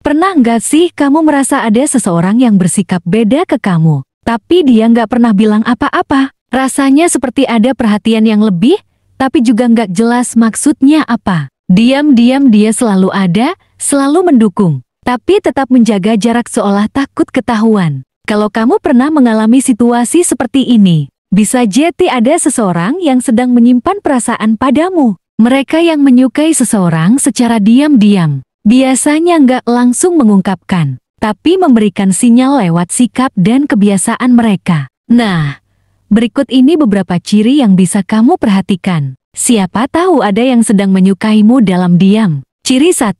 Pernah nggak sih kamu merasa ada seseorang yang bersikap beda ke kamu, tapi dia nggak pernah bilang apa-apa? Rasanya seperti ada perhatian yang lebih, tapi juga nggak jelas maksudnya apa. Diam-diam dia selalu ada, selalu mendukung, tapi tetap menjaga jarak seolah takut ketahuan. Kalau kamu pernah mengalami situasi seperti ini, bisa jadi ada seseorang yang sedang menyimpan perasaan padamu. Mereka yang menyukai seseorang secara diam-diam, biasanya nggak langsung mengungkapkan, tapi memberikan sinyal lewat sikap dan kebiasaan mereka. Nah, berikut ini beberapa ciri yang bisa kamu perhatikan. Siapa tahu ada yang sedang menyukaimu dalam diam. Ciri 1,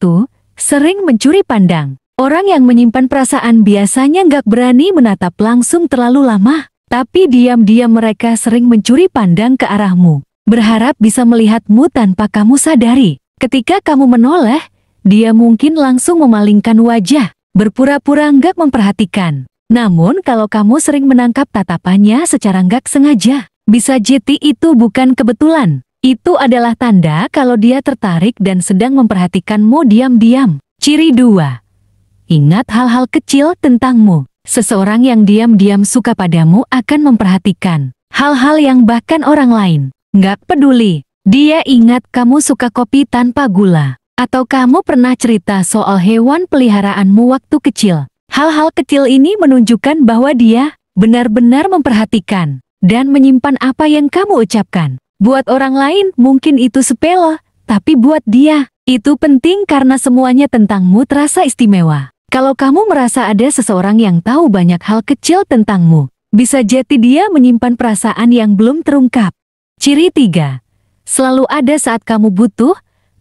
sering mencuri pandang. Orang yang menyimpan perasaan biasanya nggak berani menatap langsung terlalu lama, tapi diam-diam mereka sering mencuri pandang ke arahmu, berharap bisa melihatmu tanpa kamu sadari. Ketika kamu menoleh, dia mungkin langsung memalingkan wajah, berpura-pura nggak memperhatikan. Namun kalau kamu sering menangkap tatapannya secara nggak sengaja, bisa jadi itu bukan kebetulan. Itu adalah tanda kalau dia tertarik dan sedang memperhatikanmu diam-diam. Ciri 2. Ingat hal-hal kecil tentangmu. Seseorang yang diam-diam suka padamu akan memperhatikan hal-hal yang bahkan orang lain nggak peduli. Dia ingat kamu suka kopi tanpa gula, atau kamu pernah cerita soal hewan peliharaanmu waktu kecil. Hal-hal kecil ini menunjukkan bahwa dia benar-benar memperhatikan dan menyimpan apa yang kamu ucapkan. Buat orang lain mungkin itu sepele, tapi buat dia, itu penting karena semuanya tentangmu terasa istimewa. Kalau kamu merasa ada seseorang yang tahu banyak hal kecil tentangmu, bisa jadi dia menyimpan perasaan yang belum terungkap. Ciri 3. Selalu ada saat kamu butuh,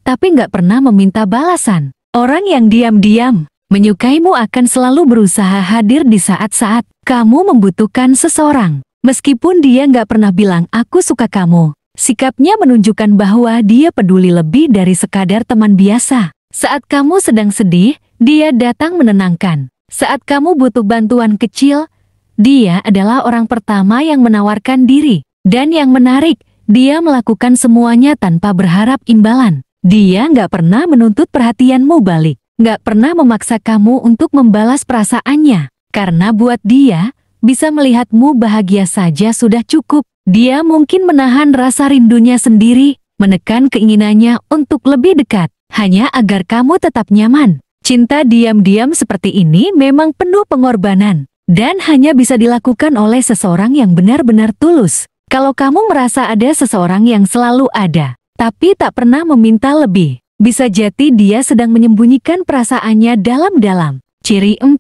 tapi nggak pernah meminta balasan. Orang yang diam-diam menyukaimu akan selalu berusaha hadir di saat-saat kamu membutuhkan seseorang. Meskipun dia nggak pernah bilang aku suka kamu, sikapnya menunjukkan bahwa dia peduli lebih dari sekadar teman biasa. Saat kamu sedang sedih, dia datang menenangkan. Saat kamu butuh bantuan kecil, dia adalah orang pertama yang menawarkan diri. Dan yang menarik, dia melakukan semuanya tanpa berharap imbalan. Dia nggak pernah menuntut perhatianmu balik, nggak pernah memaksa kamu untuk membalas perasaannya. Karena buat dia, bisa melihatmu bahagia saja sudah cukup. Dia mungkin menahan rasa rindunya sendiri, menekan keinginannya untuk lebih dekat, hanya agar kamu tetap nyaman. Cinta diam-diam seperti ini memang penuh pengorbanan, dan hanya bisa dilakukan oleh seseorang yang benar-benar tulus. Kalau kamu merasa ada seseorang yang selalu ada, tapi tak pernah meminta lebih, bisa jadi dia sedang menyembunyikan perasaannya dalam-dalam. Ciri 4.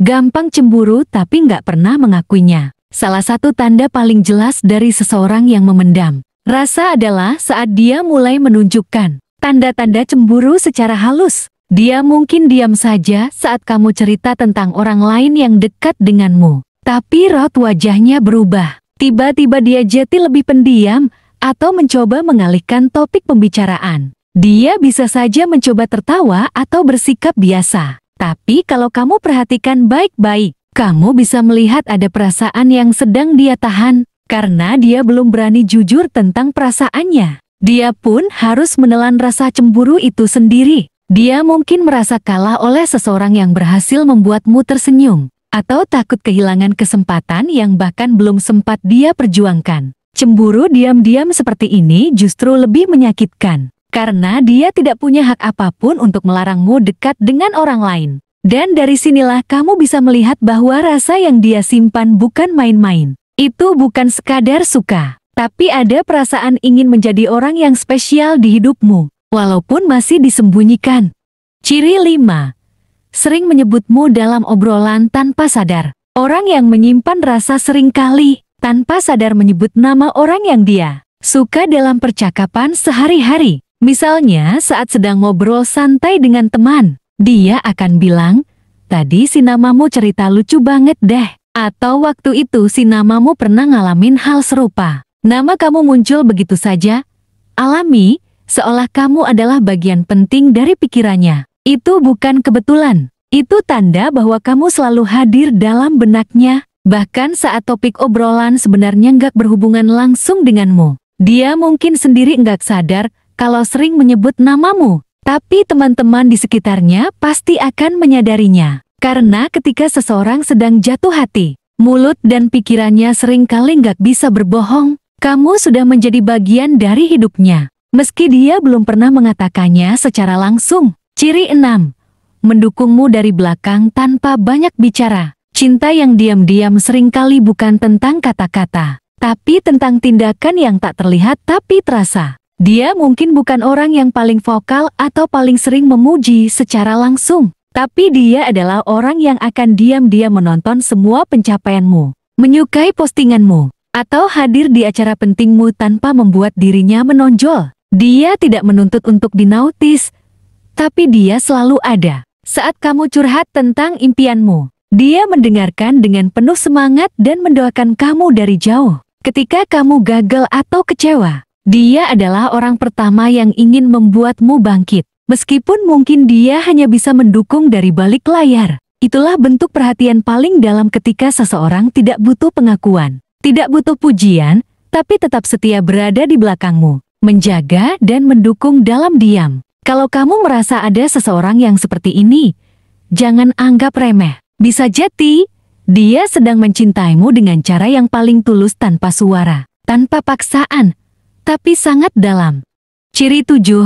Gampang cemburu tapi nggak pernah mengakuinya. Salah satu tanda paling jelas dari seseorang yang memendam rasa adalah saat dia mulai menunjukkan tanda-tanda cemburu secara halus. Dia mungkin diam saja saat kamu cerita tentang orang lain yang dekat denganmu, tapi raut wajahnya berubah. Tiba-tiba dia jadi lebih pendiam atau mencoba mengalihkan topik pembicaraan. Dia bisa saja mencoba tertawa atau bersikap biasa. Tapi kalau kamu perhatikan baik-baik, kamu bisa melihat ada perasaan yang sedang dia tahan, karena dia belum berani jujur tentang perasaannya. Dia pun harus menelan rasa cemburu itu sendiri. Dia mungkin merasa kalah oleh seseorang yang berhasil membuatmu tersenyum, atau takut kehilangan kesempatan yang bahkan belum sempat dia perjuangkan. Cemburu diam-diam seperti ini justru lebih menyakitkan, karena dia tidak punya hak apapun untuk melarangmu dekat dengan orang lain. Dan dari sinilah kamu bisa melihat bahwa rasa yang dia simpan bukan main-main. Itu bukan sekadar suka, tapi ada perasaan ingin menjadi orang yang spesial di hidupmu, walaupun masih disembunyikan. Ciri 5. Sering menyebutmu dalam obrolan tanpa sadar. Orang yang menyimpan rasa seringkali tanpa sadar menyebut nama orang yang dia suka dalam percakapan sehari-hari. Misalnya saat sedang ngobrol santai dengan teman, dia akan bilang, tadi si namamu cerita lucu banget deh. Atau waktu itu si namamu pernah ngalamin hal serupa. Nama kamu muncul begitu saja, alami, seolah kamu adalah bagian penting dari pikirannya. Itu bukan kebetulan. Itu tanda bahwa kamu selalu hadir dalam benaknya, bahkan saat topik obrolan sebenarnya nggak berhubungan langsung denganmu. Dia mungkin sendiri nggak sadar kalau sering menyebut namamu. Tapi teman-teman di sekitarnya pasti akan menyadarinya. Karena ketika seseorang sedang jatuh hati, mulut dan pikirannya seringkali nggak bisa berbohong. Kamu sudah menjadi bagian dari hidupnya, meski dia belum pernah mengatakannya secara langsung. Ciri 6. Mendukungmu dari belakang tanpa banyak bicara. Cinta yang diam-diam seringkali bukan tentang kata-kata, tapi tentang tindakan yang tak terlihat tapi terasa. Dia mungkin bukan orang yang paling vokal atau paling sering memuji secara langsung, tapi dia adalah orang yang akan diam-diam menonton semua pencapaianmu, menyukai postinganmu, atau hadir di acara pentingmu tanpa membuat dirinya menonjol. Dia tidak menuntut untuk dinautis, tapi dia selalu ada. Saat kamu curhat tentang impianmu, dia mendengarkan dengan penuh semangat dan mendoakan kamu dari jauh. Ketika kamu gagal atau kecewa, dia adalah orang pertama yang ingin membuatmu bangkit. Meskipun mungkin dia hanya bisa mendukung dari balik layar. Itulah bentuk perhatian paling dalam ketika seseorang tidak butuh pengakuan, tidak butuh pujian, tapi tetap setia berada di belakangmu, menjaga dan mendukung dalam diam. Kalau kamu merasa ada seseorang yang seperti ini, jangan anggap remeh. Bisa jadi, dia sedang mencintaimu dengan cara yang paling tulus tanpa suara, tanpa paksaan, tapi sangat dalam. Ciri 7.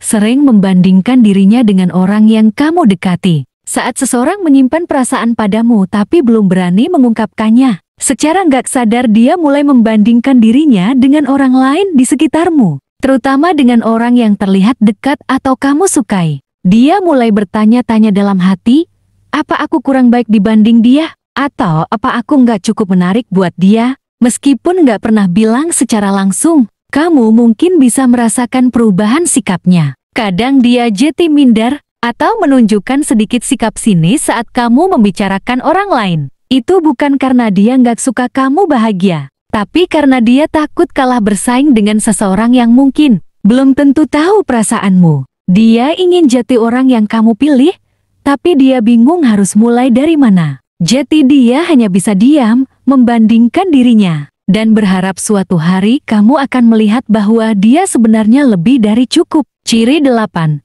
Sering membandingkan dirinya dengan orang yang kamu dekati. Saat seseorang menyimpan perasaan padamu tapi belum berani mengungkapkannya, secara nggak sadar dia mulai membandingkan dirinya dengan orang lain di sekitarmu, terutama dengan orang yang terlihat dekat atau kamu sukai. Dia mulai bertanya-tanya dalam hati, apa aku kurang baik dibanding dia? Atau apa aku nggak cukup menarik buat dia? Meskipun nggak pernah bilang secara langsung, kamu mungkin bisa merasakan perubahan sikapnya. Kadang dia jadi minder, atau menunjukkan sedikit sikap sinis saat kamu membicarakan orang lain. Itu bukan karena dia nggak suka kamu bahagia, tapi karena dia takut kalah bersaing dengan seseorang yang mungkin belum tentu tahu perasaanmu. Dia ingin jadi orang yang kamu pilih, tapi dia bingung harus mulai dari mana. Jadi dia hanya bisa diam, membandingkan dirinya, dan berharap suatu hari kamu akan melihat bahwa dia sebenarnya lebih dari cukup. Ciri 8.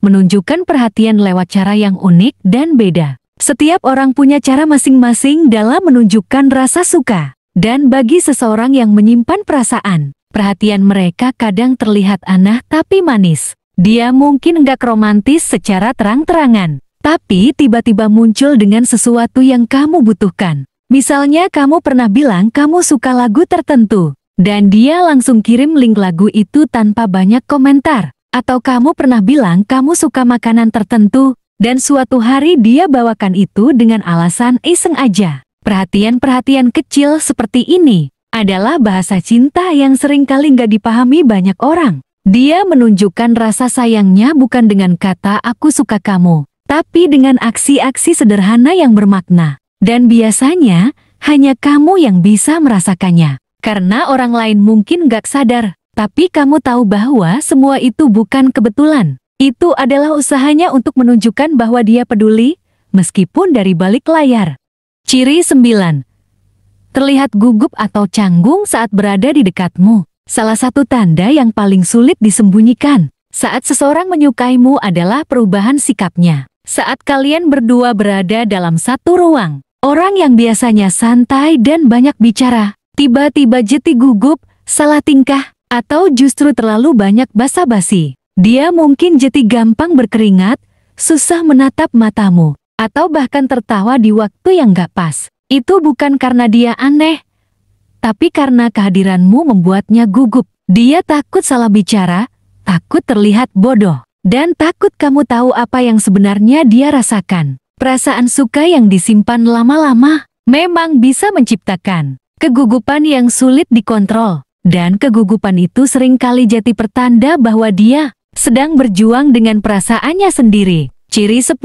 Menunjukkan perhatian lewat cara yang unik dan beda. Setiap orang punya cara masing-masing dalam menunjukkan rasa suka. Dan bagi seseorang yang menyimpan perasaan, perhatian mereka kadang terlihat aneh tapi manis. Dia mungkin nggak romantis secara terang-terangan, tapi tiba-tiba muncul dengan sesuatu yang kamu butuhkan. Misalnya kamu pernah bilang kamu suka lagu tertentu, dan dia langsung kirim link lagu itu tanpa banyak komentar. Atau kamu pernah bilang kamu suka makanan tertentu, dan suatu hari dia bawakan itu dengan alasan iseng aja. Perhatian-perhatian kecil seperti ini adalah bahasa cinta yang seringkali nggak dipahami banyak orang. Dia menunjukkan rasa sayangnya bukan dengan kata aku suka kamu, tapi dengan aksi-aksi sederhana yang bermakna. Dan biasanya, hanya kamu yang bisa merasakannya. Karena orang lain mungkin gak sadar, tapi kamu tahu bahwa semua itu bukan kebetulan. Itu adalah usahanya untuk menunjukkan bahwa dia peduli, meskipun dari balik layar. Ciri 9. Terlihat gugup atau canggung saat berada di dekatmu. Salah satu tanda yang paling sulit disembunyikan saat seseorang menyukaimu adalah perubahan sikapnya. Saat kalian berdua berada dalam satu ruang, orang yang biasanya santai dan banyak bicara, tiba-tiba jadi gugup, salah tingkah, atau justru terlalu banyak basa-basi. Dia mungkin jadi gampang berkeringat, susah menatap matamu, atau bahkan tertawa di waktu yang gak pas. Itu bukan karena dia aneh, tapi karena kehadiranmu membuatnya gugup. Dia takut salah bicara, takut terlihat bodoh, dan takut kamu tahu apa yang sebenarnya dia rasakan. Perasaan suka yang disimpan lama-lama memang bisa menciptakan kegugupan yang sulit dikontrol. Dan kegugupan itu seringkali jadi pertanda bahwa dia sedang berjuang dengan perasaannya sendiri. Ciri 10.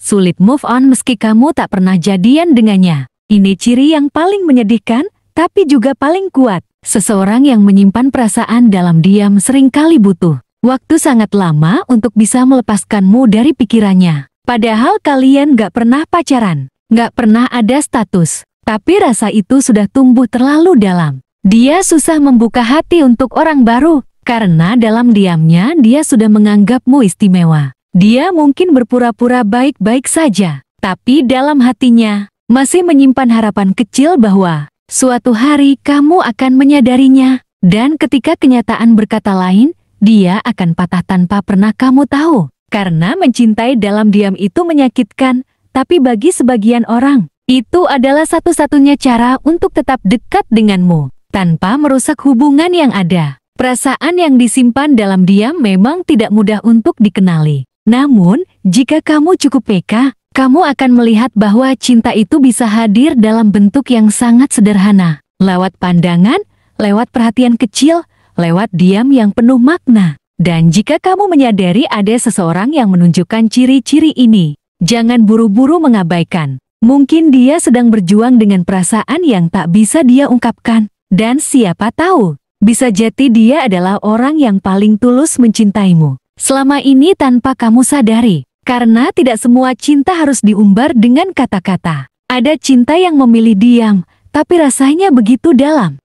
Sulit move on meski kamu tak pernah jadian dengannya. Ini ciri yang paling menyedihkan, tapi juga paling kuat. Seseorang yang menyimpan perasaan dalam diam seringkali butuh waktu sangat lama untuk bisa melepaskanmu dari pikirannya. Padahal kalian gak pernah pacaran, gak pernah ada status, tapi rasa itu sudah tumbuh terlalu dalam. Dia susah membuka hati untuk orang baru, Karena dalam diamnya dia sudah menganggapmu istimewa. Dia mungkin berpura-pura baik-baik saja, tapi dalam hatinya masih menyimpan harapan kecil bahwa suatu hari kamu akan menyadarinya. Dan ketika kenyataan berkata lain, dia akan patah tanpa pernah kamu tahu. Karena mencintai dalam diam itu menyakitkan, tapi bagi sebagian orang, itu adalah satu-satunya cara untuk tetap dekat denganmu, tanpa merusak hubungan yang ada. Perasaan yang disimpan dalam diam memang tidak mudah untuk dikenali. Namun, jika kamu cukup peka, kamu akan melihat bahwa cinta itu bisa hadir dalam bentuk yang sangat sederhana. Lewat pandangan, lewat perhatian kecil, lewat diam yang penuh makna. Dan jika kamu menyadari ada seseorang yang menunjukkan ciri-ciri ini, jangan buru-buru mengabaikan. Mungkin dia sedang berjuang dengan perasaan yang tak bisa dia ungkapkan. Dan siapa tahu, bisa jadi dia adalah orang yang paling tulus mencintaimu selama ini tanpa kamu sadari. Karena tidak semua cinta harus diumbar dengan kata-kata. Ada cinta yang memilih diam, tapi rasanya begitu dalam.